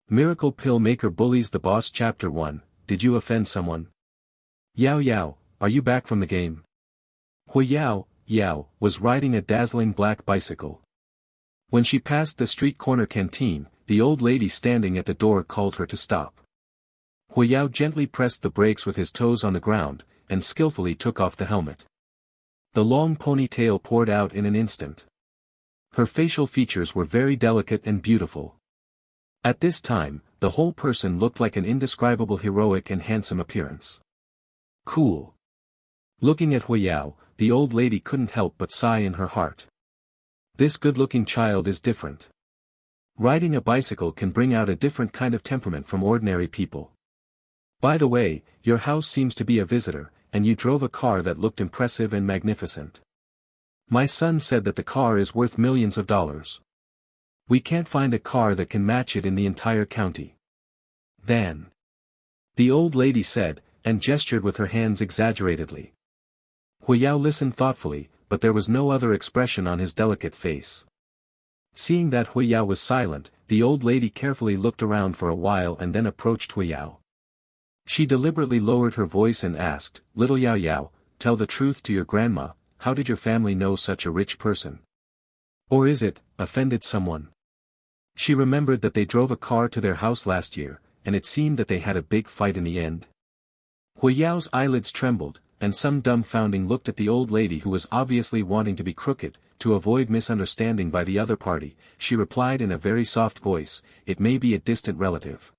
Miracle Pill Maker Bullies the Boss Chapter 1, Did you offend someone? Yao Yao, are you back from the game? Yao was riding a dazzling black bicycle. When she passed the street corner canteen, the old lady standing at the door called her to stop. Yao gently pressed the brakes with his toes on the ground, and skillfully took off the helmet. The long ponytail poured out in an instant. Her facial features were very delicate and beautiful. At this time, the whole person looked like an indescribable heroic and handsome appearance. Cool. Looking at Yao, the old lady couldn't help but sigh in her heart. This good-looking child is different. Riding a bicycle can bring out a different kind of temperament from ordinary people. By the way, your house seems to be a visitor, and you drove a car that looked impressive and magnificent. My son said that the car is worth millions of dollars. We can't find a car that can match it in the entire county. Then. The old lady said, and gestured with her hands exaggeratedly. Yao listened thoughtfully, but there was no other expression on his delicate face. Seeing that Yao was silent, the old lady carefully looked around for a while and then approached Yao. She deliberately lowered her voice and asked, "Little Yao Yao, tell the truth to your grandma, how did your family know such a rich person? Or is it, offended someone?" She remembered that they drove a car to their house last year, and it seemed that they had a big fight in the end. Yao's eyelids trembled, and some dumbfounding looked at the old lady who was obviously wanting to be crooked. To avoid misunderstanding by the other party, she replied in a very soft voice, "It may be a distant relative."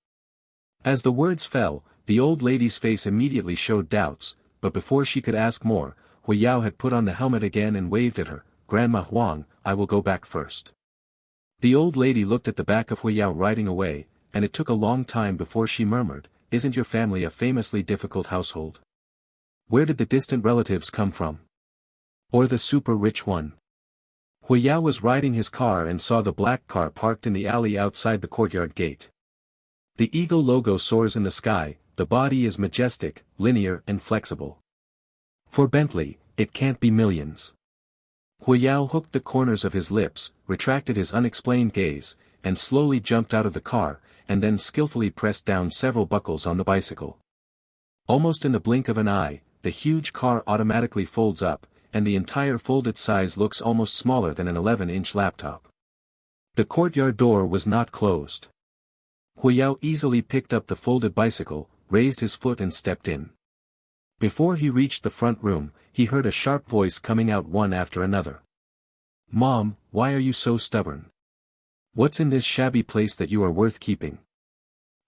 As the words fell, the old lady's face immediately showed doubts, but before she could ask more, Yao had put on the helmet again and waved at her, "Grandma Huang, I will go back first." The old lady looked at the back of Yao riding away, and it took a long time before she murmured, "Isn't your family a famously difficult household? Where did the distant relatives come from? Or the super rich one?" Yao was riding his car and saw the black car parked in the alley outside the courtyard gate. The eagle logo soars in the sky, the body is majestic, linear and flexible. For Bentley, it can't be millions. Yao hooked the corners of his lips, retracted his unexplained gaze, and slowly jumped out of the car, and then skillfully pressed down several buckles on the bicycle. Almost in the blink of an eye, the huge car automatically folds up, and the entire folded size looks almost smaller than an 11-inch laptop. The courtyard door was not closed. Yao easily picked up the folded bicycle, raised his foot and stepped in. Before he reached the front room, he heard a sharp voice coming out one after another. "Mom, why are you so stubborn? What's in this shabby place that you are worth keeping?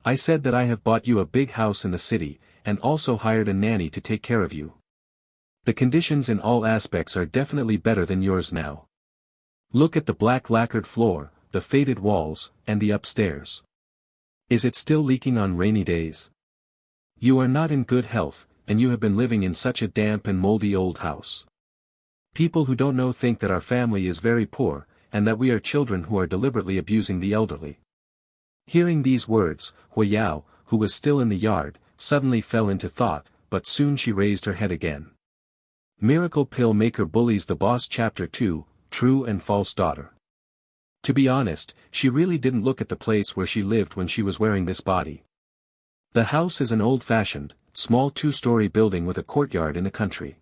I said that I have bought you a big house in the city, and also hired a nanny to take care of you. The conditions in all aspects are definitely better than yours now. Look at the black lacquered floor, the faded walls, and the upstairs. Is it still leaking on rainy days? You are not in good health, and you have been living in such a damp and moldy old house. People who don't know think that our family is very poor, and that we are children who are deliberately abusing the elderly." Hearing these words, Yao, who was still in the yard, suddenly fell into thought, but soon she raised her head again. Miracle Pill Maker Bullies the Boss Chapter 2, True and False Daughter. To be honest, she really didn't look at the place where she lived when she was wearing this body. The house is an old-fashioned, small two-story building with a courtyard in the country.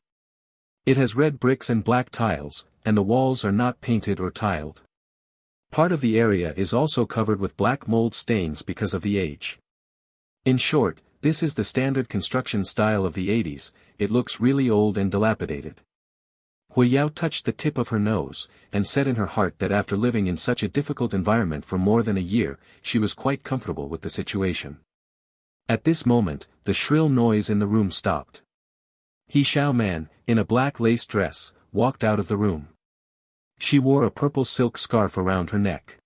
It has red bricks and black tiles, and the walls are not painted or tiled. Part of the area is also covered with black mold stains because of the age. In short, this is the standard construction style of the 80s, it looks really old and dilapidated. Yao touched the tip of her nose, and said in her heart that after living in such a difficult environment for more than a year, she was quite comfortable with the situation. At this moment, the shrill noise in the room stopped. Xiao Man, in a black lace dress, walked out of the room. She wore a purple silk scarf around her neck.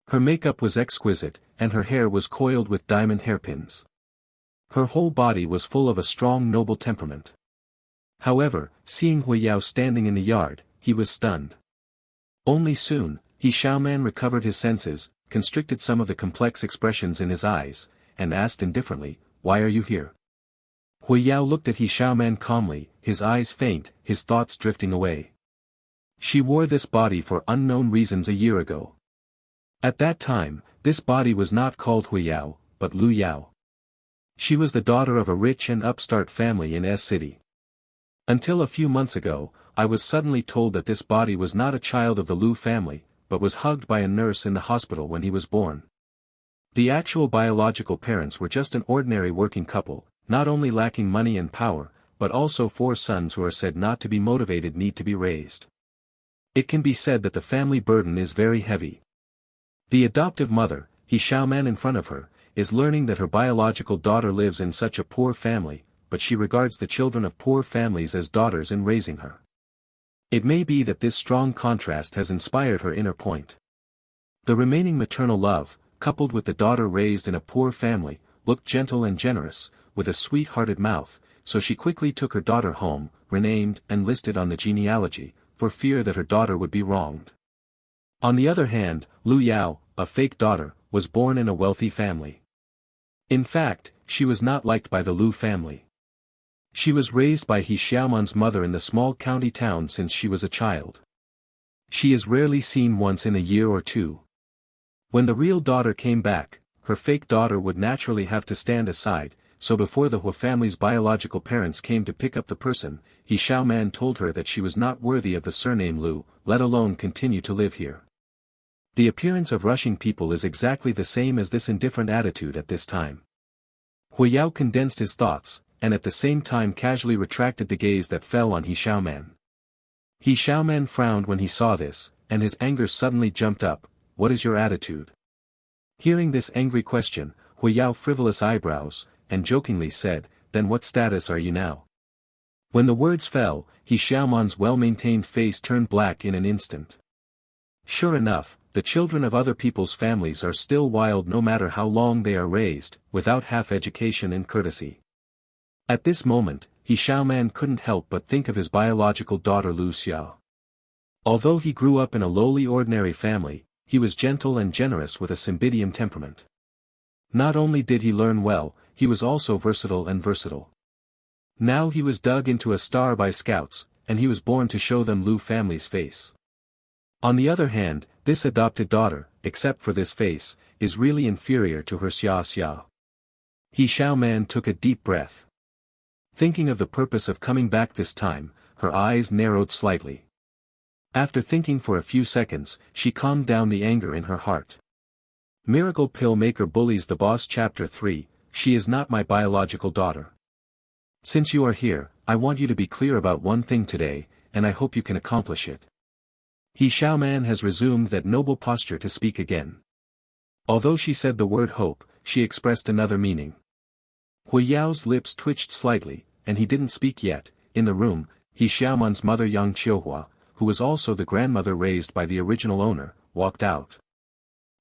Her makeup was exquisite, and her hair was coiled with diamond hairpins. Her whole body was full of a strong noble temperament. However, seeing Yao standing in the yard, he was stunned. Only soon, Xiao Man recovered his senses, constricted some of the complex expressions in his eyes, and asked indifferently, "Why are you here?" Yao looked at Xiao Man calmly, his eyes faint, his thoughts drifting away. She wore this body for unknown reasons a year ago. At that time, this body was not called Hui Yao, but Lu Yao. She was the daughter of a rich and upstart family in S City. Until a few months ago, I was suddenly told that this body was not a child of the Lu family, but was hugged by a nurse in the hospital when he was born. The actual biological parents were just an ordinary working couple, not only lacking money and power, but also 4 sons who are said not to be motivated need to be raised. It can be said that the family burden is very heavy. The adoptive mother, He Xiaoman in front of her, is learning that her biological daughter lives in such a poor family, but she regards the children of poor families as daughters in raising her. It may be that this strong contrast has inspired her inner point. The remaining maternal love, coupled with the daughter raised in a poor family, looked gentle and generous, with a sweet-hearted mouth, so she quickly took her daughter home, renamed and listed on the genealogy, for fear that her daughter would be wronged. On the other hand, Lu Yao, a fake daughter, was born in a wealthy family. In fact, she was not liked by the Lu family. She was raised by He Xiaoman's mother in the small county town since she was a child. She is rarely seen once in a year or two. When the real daughter came back, her fake daughter would naturally have to stand aside, so before the Hu family's biological parents came to pick up the person, He Xiaoman told her that she was not worthy of the surname Lu, let alone continue to live here. The appearance of rushing people is exactly the same as this indifferent attitude at this time. Hui Yao condensed his thoughts, and at the same time casually retracted the gaze that fell on He Xiaoman. He Xiaoman frowned when he saw this, and his anger suddenly jumped up. What is your attitude? Hearing this angry question, Hui Yao frivolous eyebrows, and jokingly said, then what status are you now? When the words fell, He Xiaoman's well-maintained face turned black in an instant. Sure enough, the children of other people's families are still wild no matter how long they are raised, without half education and courtesy. At this moment, He Xiaoman couldn't help but think of his biological daughter Lu Xiao. Although he grew up in a lowly ordinary family, he was gentle and generous with a Cymbidium temperament. Not only did he learn well, he was also versatile. Now he was dug into a star by scouts, and he was born to show them Lu family's face. On the other hand, this adopted daughter, except for this face, is really inferior to her Xia. He Xiaoman took a deep breath. Thinking of the purpose of coming back this time, her eyes narrowed slightly. After thinking for a few seconds, she calmed down the anger in her heart. Miracle Pill Maker Bullies the Boss Chapter 3, She is not my biological daughter. Since you are here, I want you to be clear about one thing today, and I hope you can accomplish it. He Xiaoman has resumed that noble posture to speak again. Although she said the word hope, she expressed another meaning. Hui Yao's lips twitched slightly, and he didn't speak yet. In the room, He Xiaoman's mother Yang Qiuhua, who was also the grandmother raised by the original owner, walked out.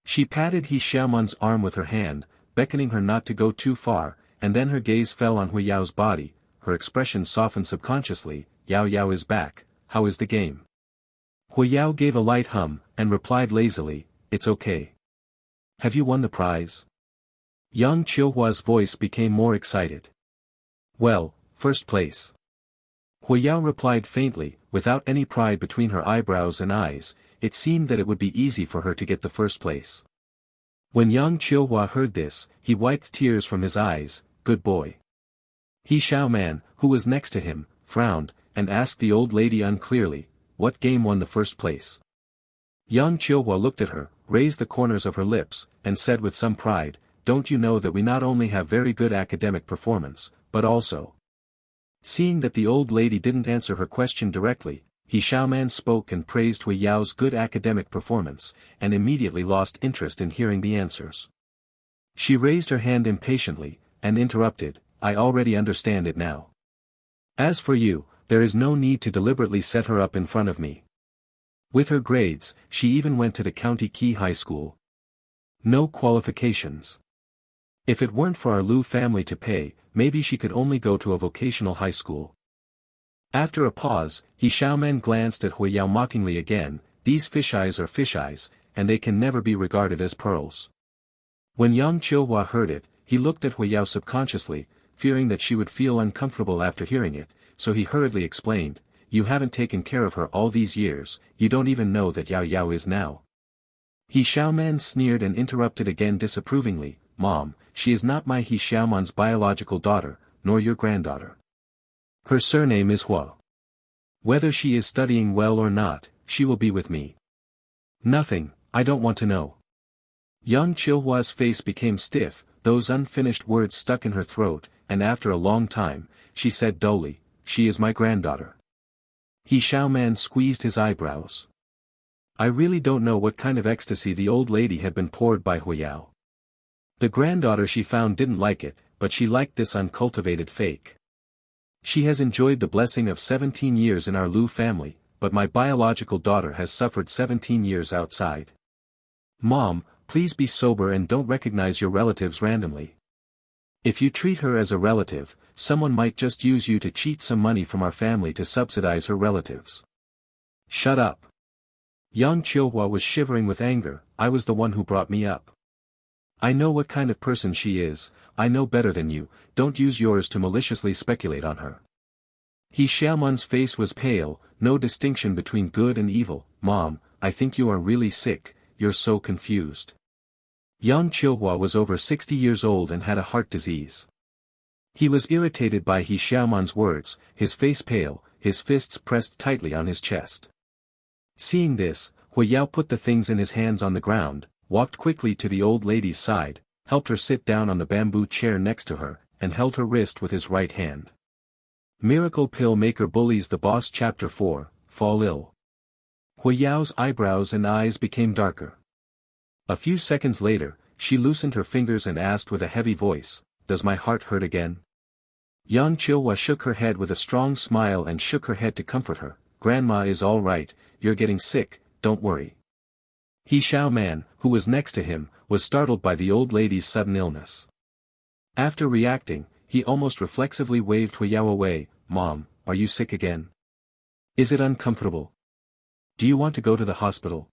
She patted He Xiaoman's arm with her hand, beckoning her not to go too far, and then her gaze fell on Hui Yao's body. Her expression softened subconsciously. Yao Yao is back, how is the game? Hui Yao gave a light hum, and replied lazily, it's okay. Have you won the prize? Yang Qiuhua's voice became more excited. Well, first place. Hui Yao replied faintly, without any pride between her eyebrows and eyes. It seemed that it would be easy for her to get the first place. When Yang Qiuhua heard this, he wiped tears from his eyes. Good boy. He Xiaoman, who was next to him, frowned, and asked the old lady unclearly, what game won the first place? Yang Qiuhua looked at her, raised the corners of her lips, and said with some pride, don't you know that we not only have very good academic performance, but also. Seeing that the old lady didn't answer her question directly, He Xiaoman spoke and praised Hui Yao's good academic performance, and immediately lost interest in hearing the answers. She raised her hand impatiently, and interrupted, I already understand it now. As for you, there is no need to deliberately set her up in front of me. With her grades, she even went to the County Key High School. No qualifications. If it weren't for our Lu family to pay, maybe she could only go to a vocational high school. After a pause, He Xiaoman glanced at Hui Yao mockingly again. These fish eyes are fish eyes, and they can never be regarded as pearls. When Yang Qiuhua heard it, he looked at Hui Yao subconsciously, fearing that she would feel uncomfortable after hearing it, so he hurriedly explained, you haven't taken care of her all these years, you don't even know that Yao Yao is now. He Xiaoman sneered and interrupted again disapprovingly, Mom, she is not my He Xiaoman's biological daughter, nor your granddaughter. Her surname is Hua. Whether she is studying well or not, she will be with me. Nothing, I don't want to know. Young Chilhua's face became stiff, those unfinished words stuck in her throat, and after a long time, she said dully, she is my granddaughter. He Xiaoman squeezed his eyebrows. I really don't know what kind of ecstasy the old lady had been poured by Huiyao. The granddaughter she found didn't like it, but she liked this uncultivated fake. She has enjoyed the blessing of 17 years in our Lu family, but my biological daughter has suffered 17 years outside. Mom, please be sober and don't recognize your relatives randomly. If you treat her as a relative, someone might just use you to cheat some money from our family to subsidize her relatives. Shut up. Young Chilhua was shivering with anger, I was the one who brought me up. I know what kind of person she is, I know better than you, don't use yours to maliciously speculate on her. He Xiaoman's face was pale, no distinction between good and evil, Mom, I think you are really sick, you're so confused. Young Chilhua was over 60 years old and had a heart disease. He was irritated by He Xiaoman's words, his face pale, his fists pressed tightly on his chest. Seeing this, Huiyao put the things in his hands on the ground, walked quickly to the old lady's side, helped her sit down on the bamboo chair next to her, and held her wrist with his right hand. Miracle Pill Maker Bullies the Boss Chapter 4, Fall Ill. Huiyao's eyebrows and eyes became darker. A few seconds later, she loosened her fingers and asked with a heavy voice, Does my heart hurt again? Yang Chilhua shook her head with a strong smile and shook her head to comfort her, Grandma is all right, you're getting sick, don't worry. He Xiaoman, who was next to him, was startled by the old lady's sudden illness. After reacting, he almost reflexively waved Huiyao away, Mom, are you sick again? Is it uncomfortable? Do you want to go to the hospital?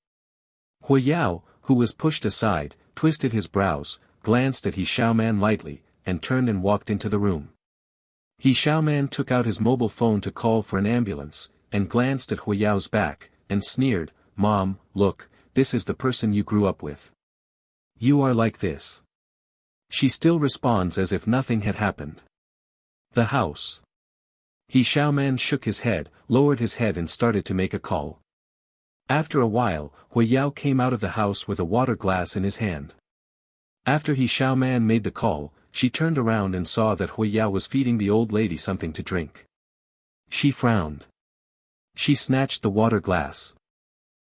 Huiyao, who was pushed aside, twisted his brows, glanced at He Xiaoman lightly, and turned and walked into the room. He Xiaoman took out his mobile phone to call for an ambulance, and glanced at Huiyao's back, and sneered, Mom, look, this is the person you grew up with. You are like this. She still responds as if nothing had happened. The house. He Xiaoman shook his head, lowered his head and started to make a call. After a while, Huiyao came out of the house with a water glass in his hand. After He Xiaoman made the call, she turned around and saw that Huiyao was feeding the old lady something to drink. She frowned. She snatched the water glass.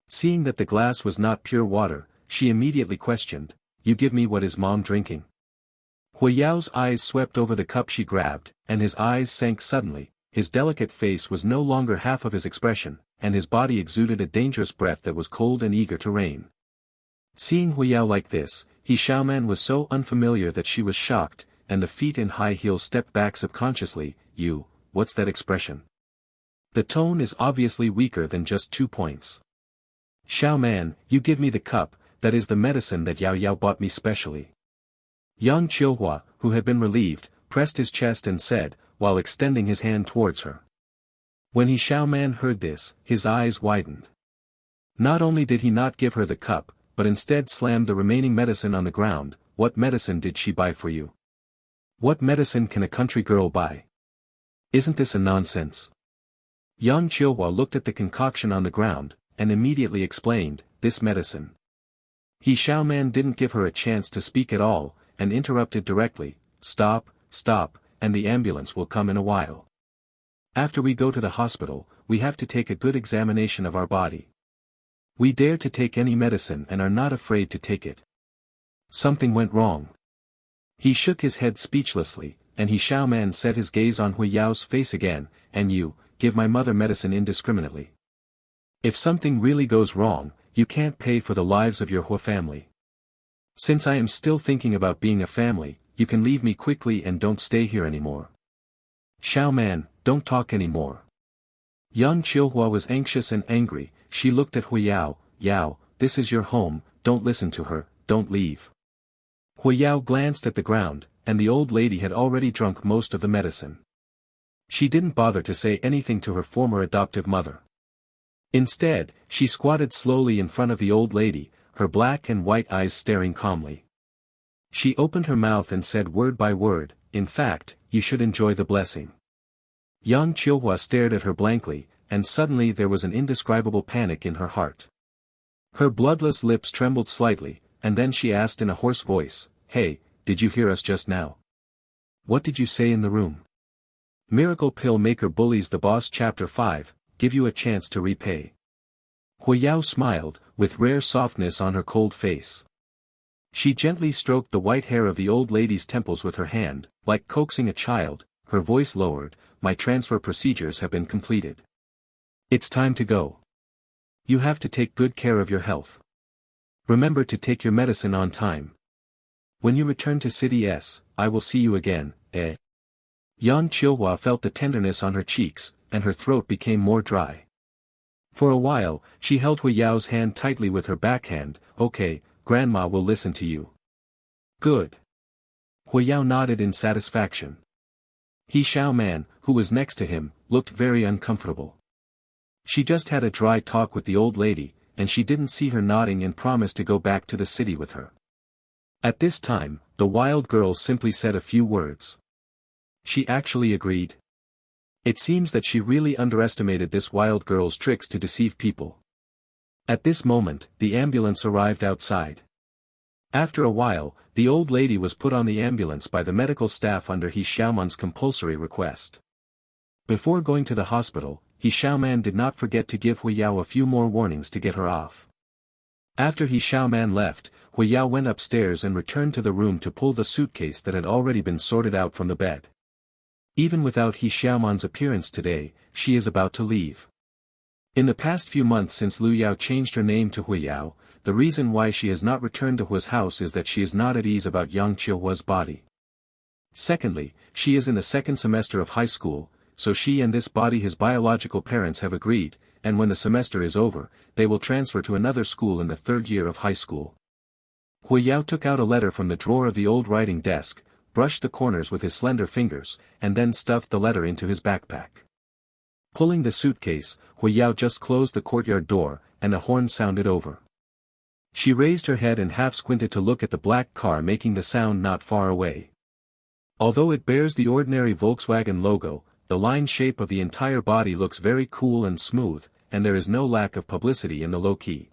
Seeing that the glass was not pure water, she immediately questioned, You give me what is Mom drinking? Huiyao's eyes swept over the cup she grabbed, and his eyes sank suddenly, his delicate face was no longer half of his expression, and his body exuded a dangerous breath that was cold and eager to rain. Seeing Huiyao like this, He Xiaoman was so unfamiliar that she was shocked, and the feet in high heels stepped back subconsciously, what's that expression? The tone is obviously weaker than just 2 points. Xiaoman, you give me the cup, that is the medicine that Yao Yao bought me specially. Young Chilhua, who had been relieved, pressed his chest and said, while extending his hand towards her. When He Xiaoman heard this, his eyes widened. Not only did he not give her the cup, but instead slammed the remaining medicine on the ground. What medicine did she buy for you? What medicine can a country girl buy? Isn't this a nonsense? Young Chilhua looked at the concoction on the ground, and immediately explained, this medicine. He Xiaoman didn't give her a chance to speak at all, and interrupted directly, Stop, and the ambulance will come in a while. After we go to the hospital, we have to take a good examination of our body. We dare to take any medicine and are not afraid to take it. Something went wrong. He shook his head speechlessly, and He Xiaoman set his gaze on Huiyao's face again, and you, give my mother medicine indiscriminately. If something really goes wrong, you can't pay for the lives of your Hua family. Since I am still thinking about being a family, you can leave me quickly and don't stay here anymore. Xiaoman, don't talk anymore. Young Chilhua was anxious and angry, she looked at Huiyao, Yao, this is your home, don't listen to her, don't leave. Huiyao glanced at the ground, and the old lady had already drunk most of the medicine. She didn't bother to say anything to her former adoptive mother. Instead, she squatted slowly in front of the old lady, her black and white eyes staring calmly. She opened her mouth and said word by word, "In fact, you should enjoy the blessing." Yang Qiuhua stared at her blankly, and suddenly there was an indescribable panic in her heart. Her bloodless lips trembled slightly, and then she asked in a hoarse voice, "Hey, did you hear us just now? What did you say in the room?" Miracle Pill Maker Bullies the Boss Chapter 5, give you a chance to repay. Huiyao smiled, with rare softness on her cold face. She gently stroked the white hair of the old lady's temples with her hand, like coaxing a child, her voice lowered, "My transfer procedures have been completed. It's time to go. You have to take good care of your health. Remember to take your medicine on time. When you return to City S, I will see you again, eh?" Yang Qiuhua felt the tenderness on her cheeks, and her throat became more dry. For a while, she held Huiyao's hand tightly with her backhand. "Okay, Grandma will listen to you." "Good." Huiyao nodded in satisfaction. He Xiao Man, who was next to him, looked very uncomfortable. She just had a dry talk with the old lady, and she didn't see her nodding and promised to go back to the city with her. At this time, the wild girl simply said a few words. She actually agreed. It seems that she really underestimated this wild girl's tricks to deceive people. At this moment, the ambulance arrived outside. After a while, the old lady was put on the ambulance by the medical staff under He Xiaoman's compulsory request. Before going to the hospital, He Xiaoman did not forget to give Huiyao a few more warnings to get her off. After He Xiaoman left, Huiyao went upstairs and returned to the room to pull the suitcase that had already been sorted out from the bed. Even without He Xiaoman's appearance today, she is about to leave. In the past few months since Lu Yao changed her name to Huiyao, the reason why she has not returned to Hua's house is that she is not at ease about Yang Qiuhua's body. Secondly, she is in the second semester of high school, so she and this body his biological parents have agreed, and when the semester is over, they will transfer to another school in the third year of high school. Huiyao took out a letter from the drawer of the old writing desk, brushed the corners with his slender fingers, and then stuffed the letter into his backpack. Pulling the suitcase, Huiyao just closed the courtyard door, and a horn sounded over. She raised her head and half squinted to look at the black car making the sound not far away. Although it bears the ordinary Volkswagen logo, the line shape of the entire body looks very cool and smooth, and there is no lack of publicity in the low-key.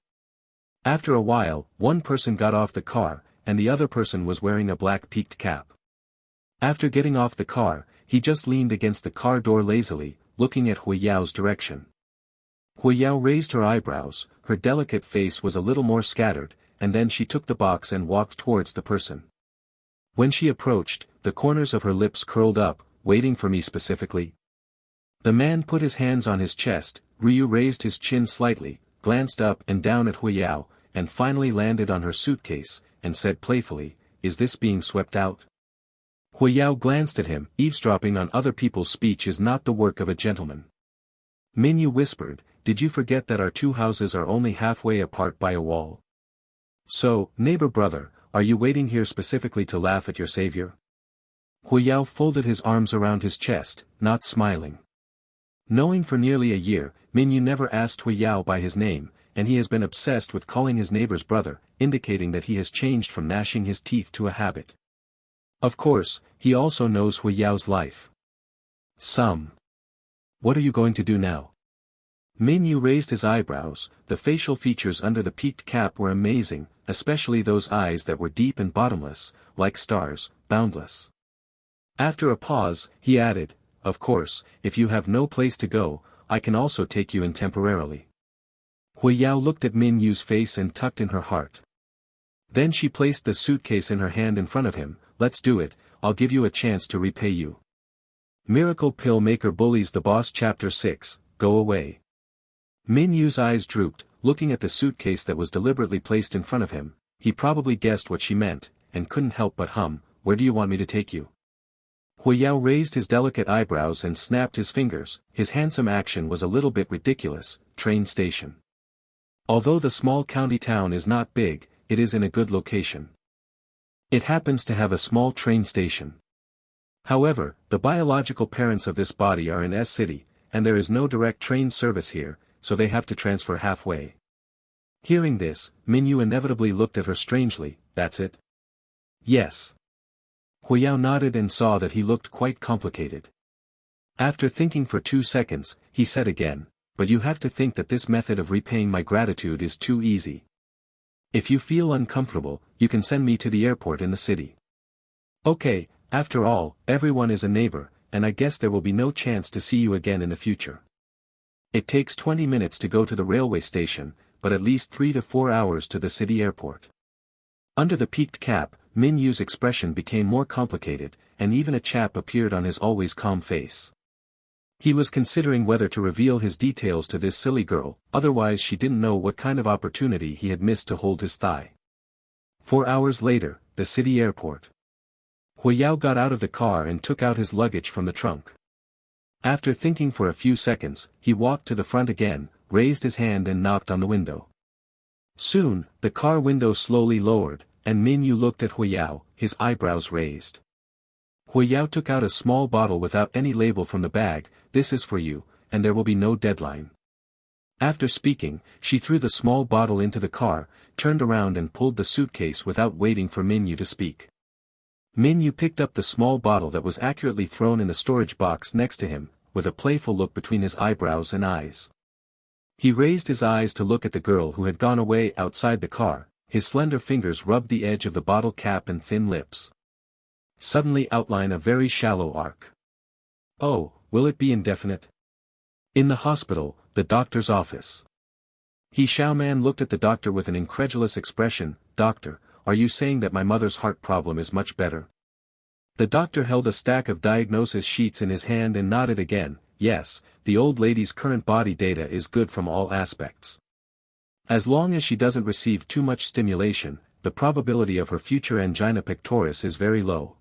After a while, one person got off the car, and the other person was wearing a black peaked cap. After getting off the car, he just leaned against the car door lazily, looking at Huiyao's direction. Huiyao raised her eyebrows, her delicate face was a little more scattered, and then she took the box and walked towards the person. When she approached, the corners of her lips curled up, "Waiting for me specifically?" The man put his hands on his chest, Ryu raised his chin slightly, glanced up and down at Huiyao, and finally landed on her suitcase, and said playfully, "Is this being swept out?" Huiyao glanced at him. Eavesdropping on other people's speech is not the work of a gentleman. Minyu whispered, "Did you forget that our two houses are only halfway apart by a wall? So, neighbor brother, are you waiting here specifically to laugh at your savior?" Huiyao folded his arms around his chest, not smiling. Knowing for nearly a year, Minyu never asked Huiyao by his name, and he has been obsessed with calling his neighbor's brother, indicating that he has changed from gnashing his teeth to a habit. Of course, he also knows Huiyao's life. What are you going to do now?" Minyu raised his eyebrows. The facial features under the peaked cap were amazing, especially those eyes that were deep and bottomless, like stars, boundless. After a pause, he added, "Of course, if you have no place to go, I can also take you in temporarily." Huiyao looked at Minyu's face and tucked in her heart. Then she placed the suitcase in her hand in front of him. "Let's do it, I'll give you a chance to repay you." Miracle Pill Maker Bullies the Boss Chapter 6, Go Away. Minyu's eyes drooped, looking at the suitcase that was deliberately placed in front of him. He probably guessed what she meant, and couldn't help but hum, "Where do you want me to take you?" Huiyao raised his delicate eyebrows and snapped his fingers. His handsome action was a little bit ridiculous. Train station. Although the small county town is not big, it is in a good location. It happens to have a small train station. However, the biological parents of this body are in S City, and there is no direct train service here, so they have to transfer halfway. Hearing this, Minyu inevitably looked at her strangely. That's it? Yes. Huiyao nodded and saw that he looked quite complicated. After thinking for 2 seconds, he said again, but you have to think that this method of repaying my gratitude is too easy. If you feel uncomfortable, you can send me to the airport in the city. Okay, after all, everyone is a neighbor, and I guess there will be no chance to see you again in the future. It takes 20 minutes to go to the railway station, but at least 3 to 4 hours to the city airport. Under the peaked cap, Minyu's expression became more complicated, and even a chap appeared on his always calm face. He was considering whether to reveal his details to this silly girl, otherwise she didn't know what kind of opportunity he had missed to hold his thigh. 4 hours later, the city airport. Huiyao got out of the car and took out his luggage from the trunk. After thinking for a few seconds, he walked to the front again, raised his hand and knocked on the window. Soon, the car window slowly lowered, and Minyu looked at Huiyao, his eyebrows raised. Huiyao took out a small bottle without any label from the bag. This is for you, and there will be no deadline. After speaking, she threw the small bottle into the car, turned around and pulled the suitcase without waiting for Minyu to speak. Minyu picked up the small bottle that was accurately thrown in the storage box next to him, with a playful look between his eyebrows and eyes. He raised his eyes to look at the girl who had gone away outside the car, his slender fingers rubbed the edge of the bottle cap and thin lips. Suddenly outline a very shallow arc. Oh, will it be indefinite? In the hospital, the doctor's office. Xiaoman looked at the doctor with an incredulous expression. Doctor, are you saying that my mother's heart problem is much better? The doctor held a stack of diagnosis sheets in his hand and nodded again. Yes, the old lady's current body data is good from all aspects. As long as she doesn't receive too much stimulation, the probability of her future angina pectoris is very low.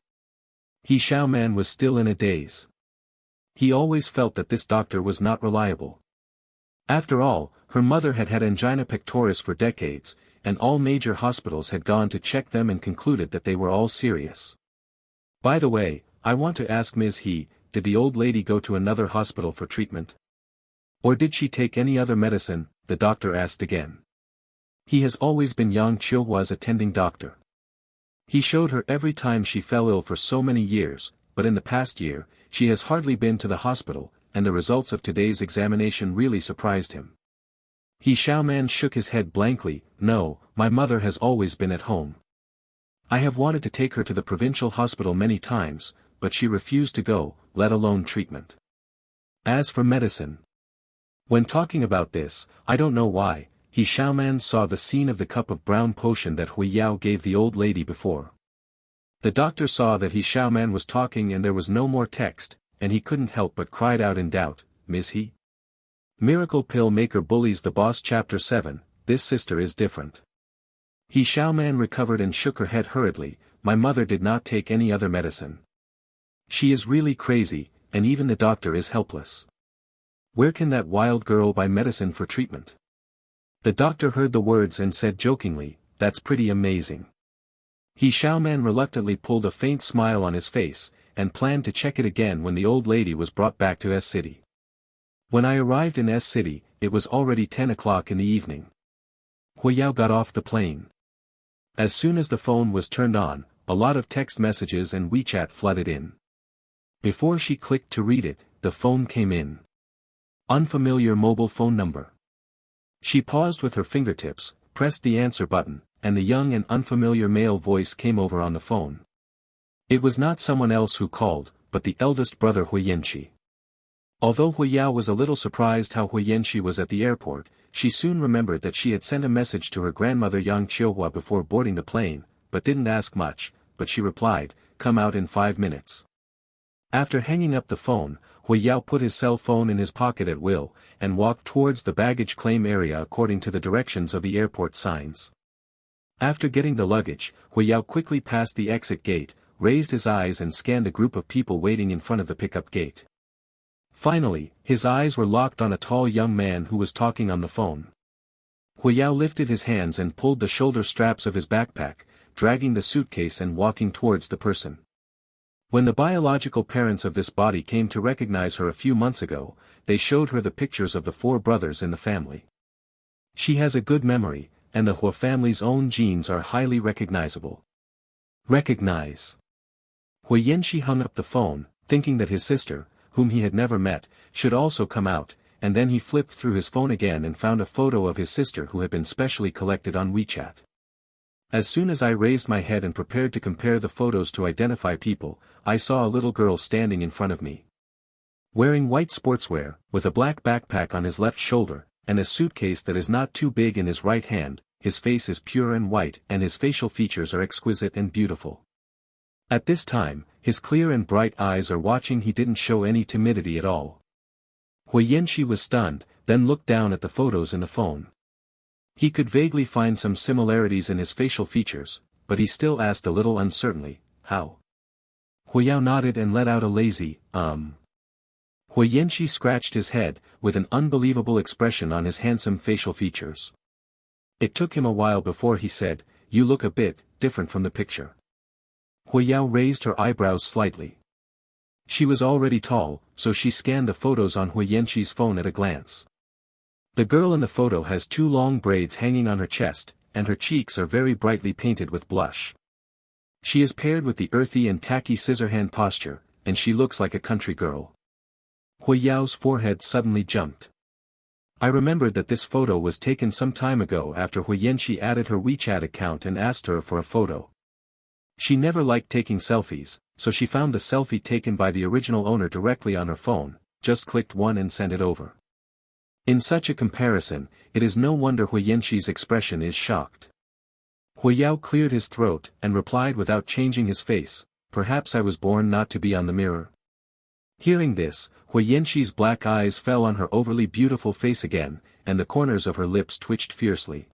Xiaoman was still in a daze. He always felt that this doctor was not reliable. After all, her mother had had angina pectoris for decades, and all major hospitals had gone to check them and concluded that they were all serious. By the way, I want to ask Ms. He, did the old lady go to another hospital for treatment? Or did she take any other medicine? The doctor asked again. He has always been Yang Chilhua's attending doctor. He showed her every time she fell ill for so many years, but in the past year, she has hardly been to the hospital, and the results of today's examination really surprised him. Xiaoman shook his head blankly. No, my mother has always been at home. I have wanted to take her to the provincial hospital many times, but she refused to go, let alone treatment. As for medicine. When talking about this, I don't know why, Xiaoman saw the scene of the cup of brown potion that Huiyao gave the old lady before. The doctor saw that Xiaoman was talking and there was no more text, and he couldn't help but cried out in doubt, Ms. He? Miracle Pill Maker Bullies the Boss Chapter 7, This Sister is Different. Xiaoman recovered and shook her head hurriedly. My mother did not take any other medicine. She is really crazy, and even the doctor is helpless. Where can that wild girl buy medicine for treatment? The doctor heard the words and said jokingly, that's pretty amazing. Xiaoman reluctantly pulled a faint smile on his face, and planned to check it again when the old lady was brought back to S City. When I arrived in S City, it was already 10 o'clock in the evening. Huiyao got off the plane. As soon as the phone was turned on, a lot of text messages and WeChat flooded in. Before she clicked to read it, the phone came in. Unfamiliar mobile phone number. She paused with her fingertips, pressed the answer button, and the young and unfamiliar male voice came over on the phone. It was not someone else who called, but the eldest brother Huiyanqi. Although Huiyao was a little surprised how Huiyanqi was at the airport, she soon remembered that she had sent a message to her grandmother Yang Chilhua before boarding the plane, but didn't ask much, but she replied, come out in 5 minutes. After hanging up the phone, Huiyao put his cell phone in his pocket at will, and walked towards the baggage claim area according to the directions of the airport signs. After getting the luggage, Huiyao quickly passed the exit gate, raised his eyes and scanned a group of people waiting in front of the pickup gate. Finally, his eyes were locked on a tall young man who was talking on the phone. Huiyao lifted his hands and pulled the shoulder straps of his backpack, dragging the suitcase and walking towards the person. When the biological parents of this body came to recognize her a few months ago, they showed her the pictures of the 4 brothers in the family. She has a good memory, and the Hua family's own genes are highly recognizable. Recognize. Hui Yanqi hung up the phone, thinking that his sister, whom he had never met, should also come out, and then he flipped through his phone again and found a photo of his sister who had been specially collected on WeChat. As soon as I raised my head and prepared to compare the photos to identify people, I saw a little girl standing in front of me. Wearing white sportswear, with a black backpack on his left shoulder, and a suitcase that is not too big in his right hand, his face is pure and white and his facial features are exquisite and beautiful. At this time, his clear and bright eyes are watching. He didn't show any timidity at all. Hui Yanqi was stunned, then looked down at the photos in the phone. He could vaguely find some similarities in his facial features, but he still asked a little uncertainly, how? Hui Yao nodded and let out a lazy, Hui Yanqi scratched his head, with an unbelievable expression on his handsome facial features. It took him a while before he said, "You look a bit different from the picture." Hui Yao raised her eyebrows slightly. She was already tall, so she scanned the photos on Hui Yanqi's phone at a glance. The girl in the photo has 2 long braids hanging on her chest, and her cheeks are very brightly painted with blush. She is paired with the earthy and tacky scissorhand posture, and she looks like a country girl. Hui Yao's forehead suddenly jumped. I remembered that this photo was taken some time ago after Hui Yanqi added her WeChat account and asked her for a photo. She never liked taking selfies, so she found the selfie taken by the original owner directly on her phone, just clicked one and sent it over. In such a comparison, it is no wonder Hui Yanqi's expression is shocked. Hui Yao cleared his throat and replied without changing his face, "Perhaps I was born not to be on the mirror." Hearing this, Hui Yanqi's black eyes fell on her overly beautiful face again, and the corners of her lips twitched fiercely.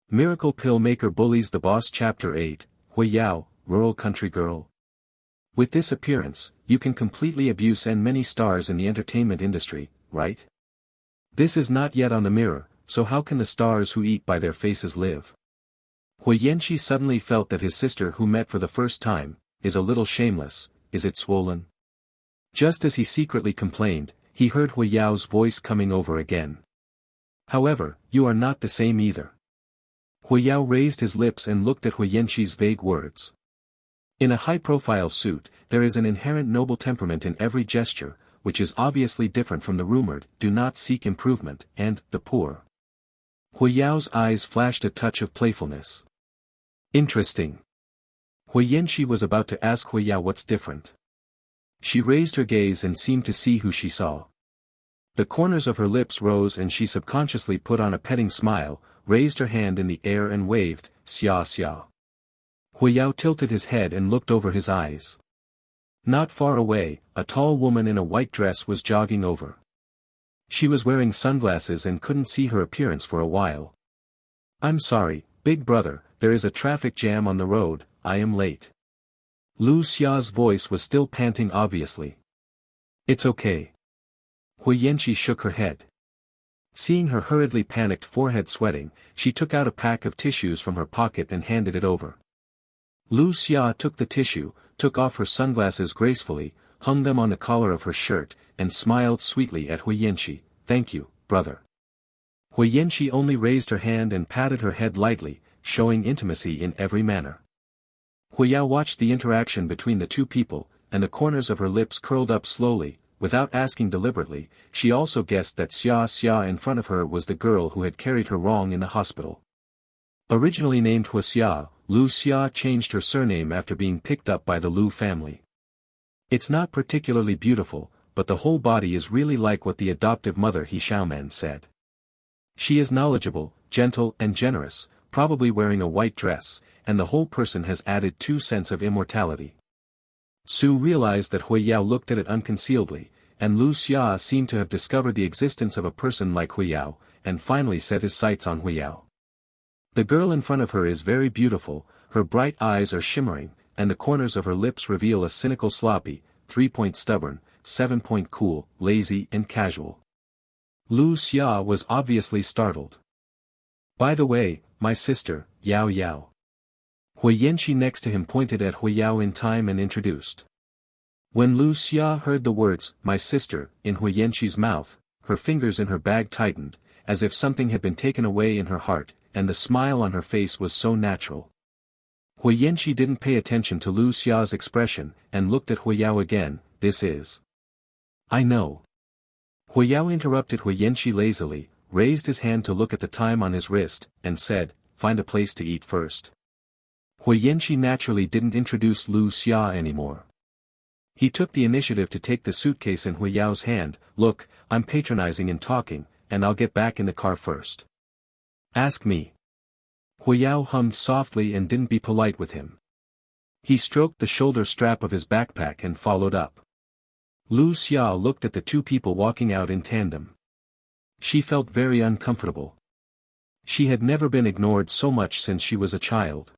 Miracle Pill Maker Bullies the Boss Chapter 8, Hui Yao, Rural Country Girl. With this appearance, you can completely abuse and many stars in the entertainment industry, right? This is not yet on the mirror, so how can the stars who eat by their faces live? Hui Yanqi suddenly felt that his sister who met for the first time, is a little shameless. Is it swollen? Just as he secretly complained, he heard Hui Yao's voice coming over again. However, you are not the same either. Hui Yao raised his lips and looked at Hui Yanqi's vague words. In a high-profile suit, there is an inherent noble temperament in every gesture, which is obviously different from the rumored, "Do not seek improvement," and "the poor." Hui Yao's eyes flashed a touch of playfulness. Interesting. Hui Yanqi was about to ask Hui Yao what's different. She raised her gaze and seemed to see who she saw. The corners of her lips rose and she subconsciously put on a petting smile, raised her hand in the air and waved, "Xia xia." Hui Yao tilted his head and looked over his eyes. Not far away, a tall woman in a white dress was jogging over. She was wearing sunglasses and couldn't see her appearance for a while. "I'm sorry, big brother, there is a traffic jam on the road, I am late." Lu Xia's voice was still panting obviously. "It's okay." Hui Yanqi shook her head. Seeing her hurriedly panicked forehead sweating, she took out a pack of tissues from her pocket and handed it over. Lu Xia took the tissue, took off her sunglasses gracefully, hung them on the collar of her shirt, and smiled sweetly at Hui Yanqi. "Thank you, brother." Hui Yanqi only raised her hand and patted her head lightly, showing intimacy in every manner. Hui Yao watched the interaction between the two people, and the corners of her lips curled up slowly. Without asking deliberately, she also guessed that Xia Xia in front of her was the girl who had carried her wrong in the hospital. Originally named Hua Xia, Lu Xia changed her surname after being picked up by the Lu family. "It's not particularly beautiful, but the whole body is really like what the adoptive mother He Xiaoman said. She is knowledgeable, gentle and generous, probably wearing a white dress, and the whole person has added 2 cents of immortality." Su realized that Hui Yao looked at it unconcealedly, and Lu Xia seemed to have discovered the existence of a person like Hui Yao, and finally set his sights on Hui Yao. The girl in front of her is very beautiful, her bright eyes are shimmering, and the corners of her lips reveal a cynical sloppy, 3-point stubborn, 7-point cool, lazy and casual. Lu Xia was obviously startled. "By the way, my sister, Yao Yao." Hui Yanqi next to him pointed at Hui Yao in time and introduced. When Lu Xia heard the words, "my sister," in Hui Yanqi's mouth, her fingers in her bag tightened, as if something had been taken away in her heart, and the smile on her face was so natural. Hui Yanqi didn't pay attention to Lu Xia's expression, and looked at Hui Yao again. This is. I know. Hui Yao interrupted Hui Yanqi lazily, raised his hand to look at the time on his wrist, and said, find a place to eat first. Hui Yanqi naturally didn't introduce Lu Xia anymore. He took the initiative to take the suitcase in Hui Yao's hand. Look, I'm patronizing and talking, and I'll get back in the car first. Ask me. Hui Yao hummed softly and didn't be polite with him. He stroked the shoulder strap of his backpack and followed up. Lu Xia looked at the two people walking out in tandem. She felt very uncomfortable. She had never been ignored so much since she was a child.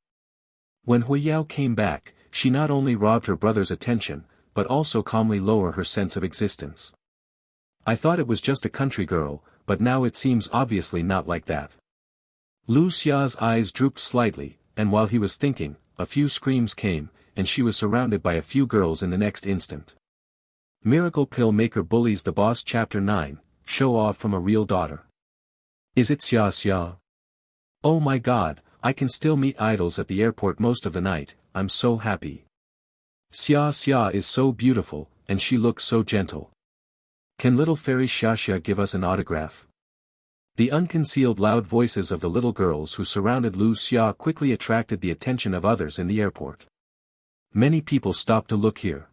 When Hui Yao came back, she not only robbed her brother's attention, but also calmly lowered her sense of existence. I thought it was just a country girl, but now it seems obviously not like that. Lu Xia's eyes drooped slightly, and while he was thinking, a few screams came, and she was surrounded by a few girls in the next instant. Miracle Pill Maker Bullies the Boss Chapter 9, Show Off from a Real Daughter. Is it Xia Xia? Oh my god, I can still meet idols at the airport most of the night, I'm so happy. Xia Xia is so beautiful, and she looks so gentle. Can little fairy Xia Xia give us an autograph? The unconcealed loud voices of the little girls who surrounded Lu Xia quickly attracted the attention of others in the airport. Many people stopped to look here.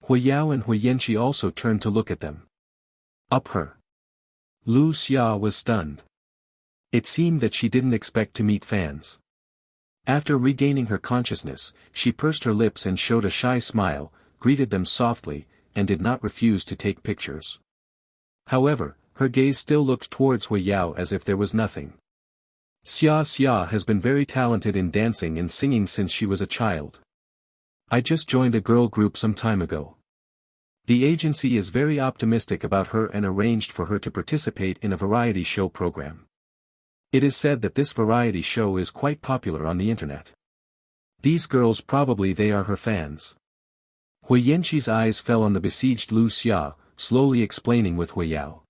Hui Yao and Hui Yanqi also turned to look at them. Up her. Lu Xia was stunned. It seemed that she didn't expect to meet fans. After regaining her consciousness, she pursed her lips and showed a shy smile, greeted them softly, and did not refuse to take pictures. However, her gaze still looked towards Hui Yao as if there was nothing. Xia Xia has been very talented in dancing and singing since she was a child. I just joined a girl group some time ago. The agency is very optimistic about her and arranged for her to participate in a variety show program. It is said that this variety show is quite popular on the internet. These girls probably they are her fans. Hui Yanqi's eyes fell on the besieged Lu Xia, slowly explaining with Hui Yao.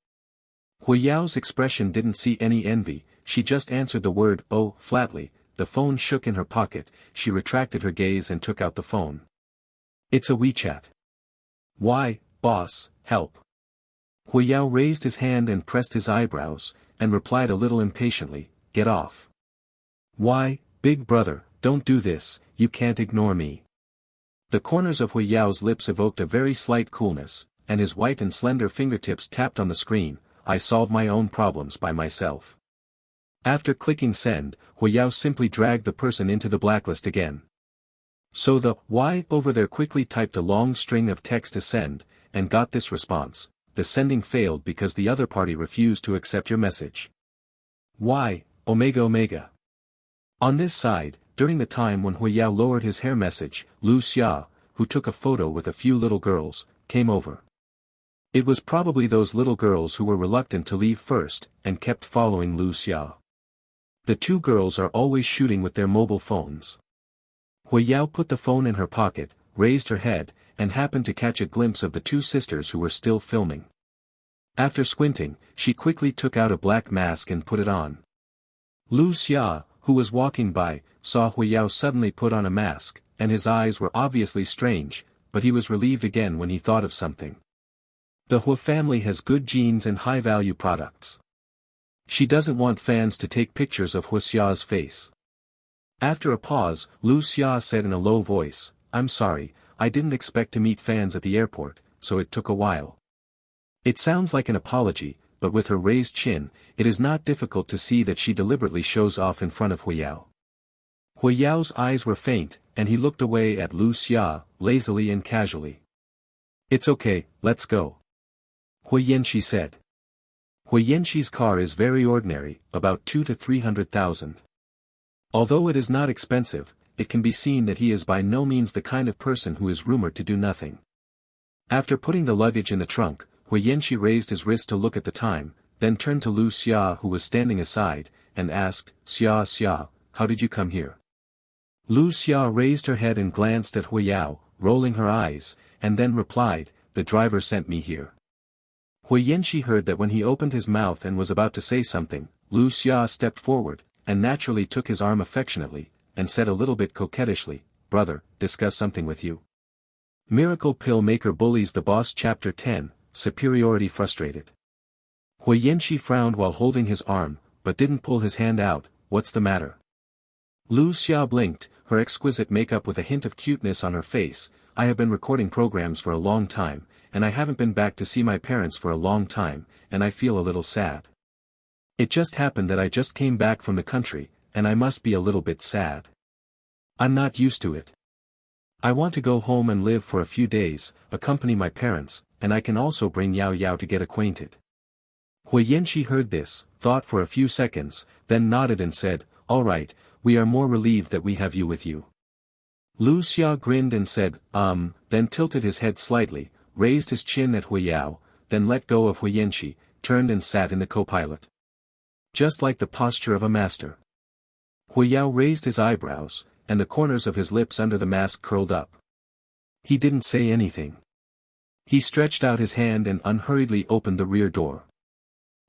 Hui Yao's expression didn't see any envy, she just answered the word "oh" flatly. The phone shook in her pocket, she retracted her gaze and took out the phone. It's a WeChat. Why, boss, help. Hui Yao raised his hand and pressed his eyebrows, and replied a little impatiently, get off. Why, big brother, don't do this, you can't ignore me. The corners of Hui Yao's lips evoked a very slight coolness, and his white and slender fingertips tapped on the screen. I solve my own problems by myself. After clicking send, Hui Yao simply dragged the person into the blacklist again. So the "why" over there quickly typed a long string of text to send, and got this response: the sending failed because the other party refused to accept your message. Why, Omega Omega. On this side, during the time when Hui Yao lowered his hair message, Lu Xia, who took a photo with a few little girls, came over. It was probably those little girls who were reluctant to leave first, and kept following Lu Xia. The two girls are always shooting with their mobile phones. Hui Yao put the phone in her pocket, raised her head, and happened to catch a glimpse of the two sisters who were still filming. After squinting, she quickly took out a black mask and put it on. Lu Xia, who was walking by, saw Hui Yao suddenly put on a mask, and his eyes were obviously strange, but he was relieved again when he thought of something. The Hui family has good genes and high-value products. She doesn't want fans to take pictures of Hui Xia's face. After a pause, Lu Xia said in a low voice, I'm sorry, I didn't expect to meet fans at the airport, so it took a while. It sounds like an apology, but with her raised chin, it is not difficult to see that she deliberately shows off in front of Hui Yao. Hui Yao's eyes were faint, and he looked away at Lu Xia, lazily and casually. It's okay, let's go. Hui Yanqi said. Hui Yanqi's car is very ordinary, about 200,000 to 300,000. Although it is not expensive, it can be seen that he is by no means the kind of person who is rumored to do nothing. After putting the luggage in the trunk, Hui Yanqi raised his wrist to look at the time, then turned to Lu Xia who was standing aside, and asked, Xia Xia, how did you come here? Lu Xia raised her head and glanced at Hui Yao, rolling her eyes, and then replied, the driver sent me here. Hui Yanxi heard that when he opened his mouth and was about to say something, Lu Xia stepped forward, and naturally took his arm affectionately, and said a little bit coquettishly, "Brother, discuss something with you." Miracle Pill Maker Bullies the Boss Chapter 10, Superiority Frustrated. Hui Yanxi frowned while holding his arm, but didn't pull his hand out. "What's the matter?" Lu Xia blinked, her exquisite makeup with a hint of cuteness on her face. "I have been recording programs for a long time, and I haven't been back to see my parents for a long time, and I feel a little sad. It just happened that I just came back from the country, and I must be a little bit sad. I'm not used to it. I want to go home and live for a few days, accompany my parents, and I can also bring Yao Yao to get acquainted." Hui Yanxi heard this, thought for a few seconds, then nodded and said, "All right, we are more relieved that we have you with you." Lu Xia grinned and said, then tilted his head slightly, raised his chin at Hui Yao, then let go of Hui Yanxi, turned and sat in the co-pilot. Just like the posture of a master. Hui Yao raised his eyebrows, and the corners of his lips under the mask curled up. He didn't say anything. He stretched out his hand and unhurriedly opened the rear door.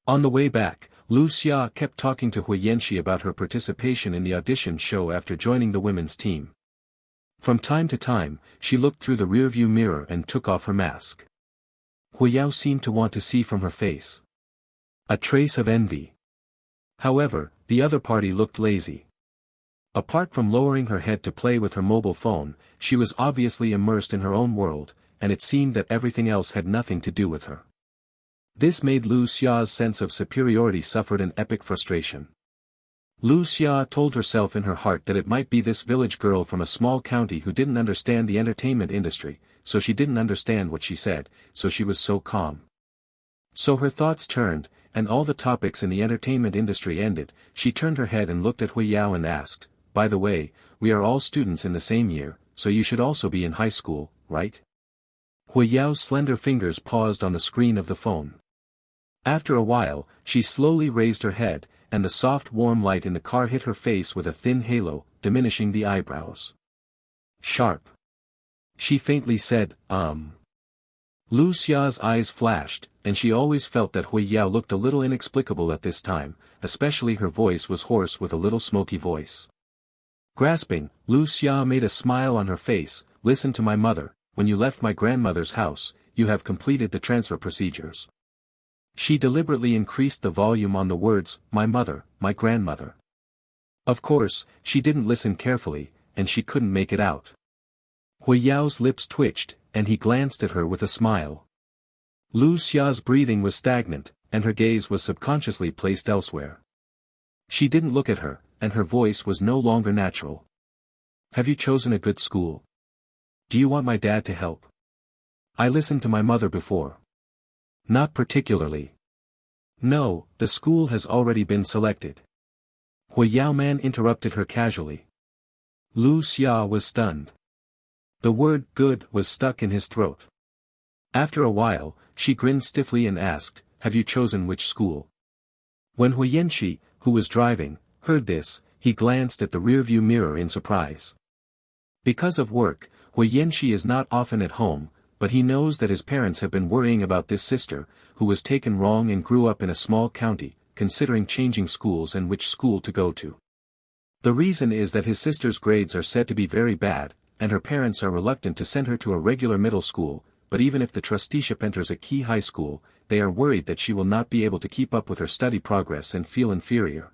On the way back, Lu Xia kept talking to Hui Yanxi about her participation in the audition show after joining the women's team. From time to time, she looked through the rearview mirror and took off her mask. Hui Yao seemed to want to see from her face a trace of envy. However, the other party looked lazy. Apart from lowering her head to play with her mobile phone, she was obviously immersed in her own world, and it seemed that everything else had nothing to do with her. This made Lu Xia's sense of superiority suffered an epic frustration. Lu Xia told herself in her heart that it might be this village girl from a small county who didn't understand the entertainment industry, so she didn't understand what she said, so she was so calm. So her thoughts turned, and all the topics in the entertainment industry ended. She turned her head and looked at Hui Yao and asked, "By the way, we are all students in the same year, so you should also be in high school, right?" Hui Yao's slender fingers paused on the screen of the phone. After a while, she slowly raised her head, and the soft warm light in the car hit her face with a thin halo, diminishing the eyebrows. "Sharp." She faintly said, Lu Xia's eyes flashed, and she always felt that Hui Yao looked a little inexplicable at this time, especially her voice was hoarse with a little smoky voice. Grasping, Lu Xia made a smile on her face. "Listen to my mother, when you left my grandmother's house, you have completed the transfer procedures." She deliberately increased the volume on the words, "my mother, my grandmother." Of course, she didn't listen carefully, and she couldn't make it out. Hui Yao's lips twitched, and he glanced at her with a smile. Lu Xia's breathing was stagnant, and her gaze was subconsciously placed elsewhere. She didn't look at her, and her voice was no longer natural. "Have you chosen a good school? Do you want my dad to help? I listened to my mother before." "Not particularly. No, the school has already been selected." Hui Yao Man interrupted her casually. Lu Xia was stunned. The word "good" was stuck in his throat. After a while, she grinned stiffly and asked, "Have you chosen which school?" When Hui Yanxi, who was driving, heard this, he glanced at the rearview mirror in surprise. Because of work, Hui Yanxi is not often at home, but he knows that his parents have been worrying about this sister, who was taken wrong and grew up in a small county, considering changing schools and which school to go to. The reason is that his sister's grades are said to be very bad, and her parents are reluctant to send her to a regular middle school, but even if the trusteeship enters a key high school, they are worried that she will not be able to keep up with her study progress and feel inferior.